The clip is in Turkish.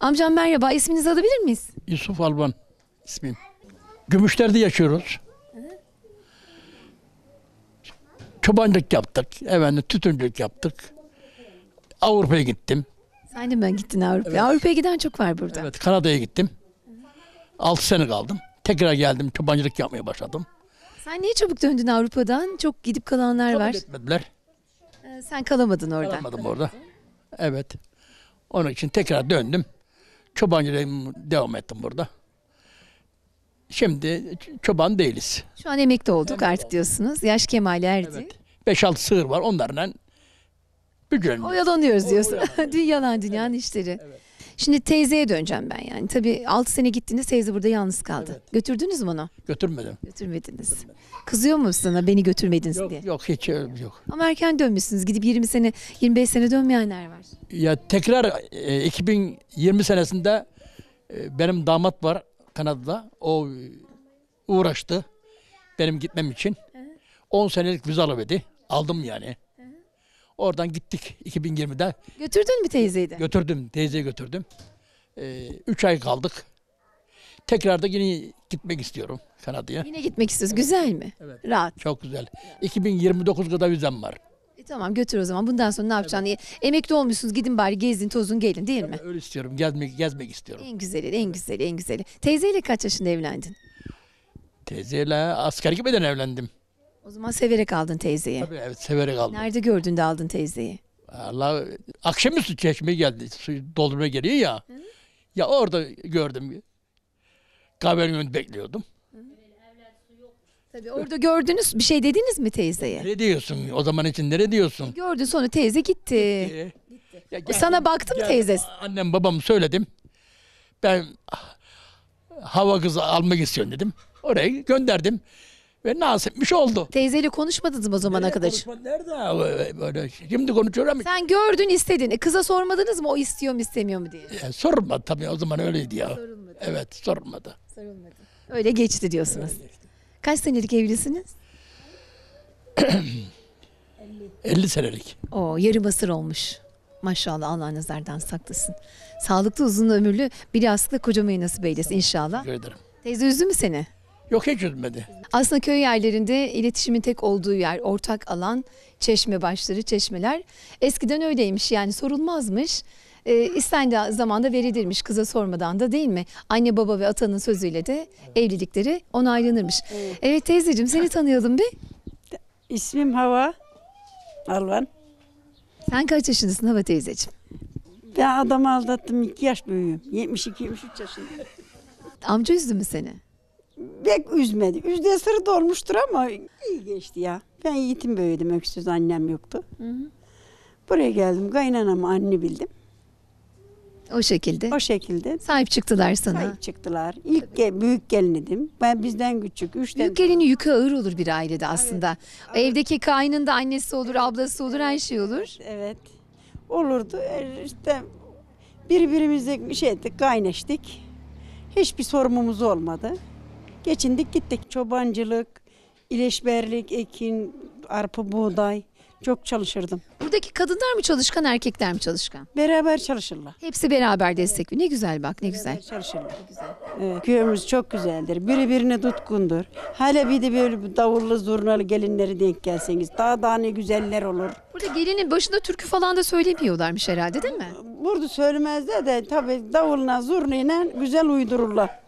Amcam merhaba, isminizi alabilir miyiz? Yusuf Alban ismim. Gümüşler'de yaşıyoruz. Çobancılık yaptık. Efendim tütüncülük yaptık. Avrupa'ya gittim. Sen de mi gittin Avrupa'ya? Evet. Avrupa'ya giden çok var burada. Evet, Kanada'ya gittim. 6 sene kaldım. Tekrar geldim, çobancılık yapmaya başladım. Sen niye çabuk döndün Avrupa'dan? Çok gidip kalanlar var. Kabul etmediler. Sen kalamadın orada. Kalamadım orada. Evet. Onun için tekrar döndüm. Çobancılığa devam ettim burada. Şimdi çoban değiliz. Şu an emekli olduk artık diyorsunuz. Yaş kemale erdi. Evet. 5-6 sığır var. Onlarla bücürleniyoruz. Oyalanıyoruz diyorsun. Yalan dünyanın işleri. Evet. Şimdi teyzeye döneceğim ben yani. Tabii 6 sene gittiniz, teyze burada yalnız kaldı. Evet. Götürdünüz mü onu? Götürmedim. Götürmediniz. Kızıyor mu sana beni götürmediniz Yok diye? yok hiç öyle yok. Ama erken dönmüşsünüz. Gidip 20 sene, 25 sene dönmeyenler var. Ya tekrar 2020 senesinde benim damat var Kanada'da. O uğraştı benim gitmem için. 10 senelik vize alıverdi. Aldım yani. Oradan gittik 2020'de. Götürdün mü teyzeyi de? Götürdüm, teyzeyi götürdüm. 3 ay kaldık. Tekrar da yine gitmek istiyorum Kanada'ya. Yine gitmek istiyoruz. Güzel mi? Evet. Rahat. Çok güzel. 2029 kadar vizem var. Tamam götür o zaman. Bundan sonra ne yapacaksın? Emekli olmuşsunuz. Gidin bari gezin, tozun, gelin değil mi? Öyle istiyorum. Gezmek istiyorum. En güzeli, en güzeli, en güzeli. Teyzeyle kaç yaşında evlendin? Teyzeyle asker gitmeden evlendim. O zaman severek aldın teyzeyi. Tabii evet severek aldım. Nerede gördün de aldın teyzeyi? Allah akşamüstü Çeşme'ye geldi. Suyu doldurmaya geliyor ya. Ya orada gördüm. Kahvenin önünde bekliyordum. Tabii orada gördünüz. Bir şey dediniz mi teyzeye? Ne diyorsun? O zaman için ne diyorsun? Gördün sonra teyze gitti. Ya Sana baktı mı teyzesi? Annem babam söyledim. Ben hava kızı almak istiyorum dedim. Oraya gönderdim. Ve nasipmiş oldu. Teyzeyle konuşmadınız mı o zamana kadar? Konuşma nerede abi böyle? Şimdi konuşuyor ama Sen gördün istedin. Kıza sormadınız mı o istiyor mu istemiyor mu diye? sorulmadı tabii o zaman öyleydi ya. Sorulmadı. Evet sorulmadı. Sorulmadı. Öyle geçti diyorsunuz. Kaç senelik evlisiniz? 50 senelik. Oo, yarım asır olmuş. Maşallah Allah nazardan saklasın. Sağlıklı uzun ömürlü bir yastıkla kocamayı nasip eylesin inşallah. Teşekkür ederim. Teyze üzdü mü seni? Yok hiç üzmedi. Aslında köy yerlerinde iletişimin tek olduğu yer, ortak alan, çeşme başları, çeşmeler. Eskiden öyleymiş yani sorulmazmış. İstendiği zamanda verilirmiş kıza sormadan da değil mi? Anne baba ve atanın sözüyle de evlilikleri onaylanırmış. Evet teyzeciğim seni tanıyalım bir. İsmim Hava Alvan. Sen kaç yaşındasın Hava teyzeciğim? Ben adamı aldattım 2 yaş büyüğüm. 72-73 yaşındayım. Amca üzdü mü seni? Pek üzmedi. Üzdüğü sırrı da olmuştur ama iyi geçti ya. Ben yetim büyüdüm. Öksüz annem yoktu. Buraya geldim. Kaynanamı anne bildim. O şekilde. O şekilde Sahip çıktılar sana. sahip çıktılar. İlk büyük gelinidim. Ben bizden küçük. 3 Büyük gelinin yükü ağır olur bir ailede aslında. Evdeki kaynın da annesi olur, ablası olur, her şey olur. Evet. Olurdu. İşte birbirimize şey ettik, kaynaştık. Hiçbir sorunumuz olmadı. Geçindik gittik. Çobancılık, ileşberlik, ekin, arpa, buğday. Çok çalışırdım. Buradaki kadınlar mı çalışkan, erkekler mi çalışkan? Beraber çalışırlar. Hepsi beraber destek. Ne güzel bak, ne güzel. Beraber çalışırlar. Evet. Köyümüz çok güzeldir. Birbirine tutkundur. Hele bir de böyle davullu zurnalı gelinleri denk gelseniz daha ne güzeller olur. Burada gelinin başında türkü falan da söylemiyorlarmış herhalde değil mi? Burada söylemezler de tabii davulla zurnayla güzel uydururlar.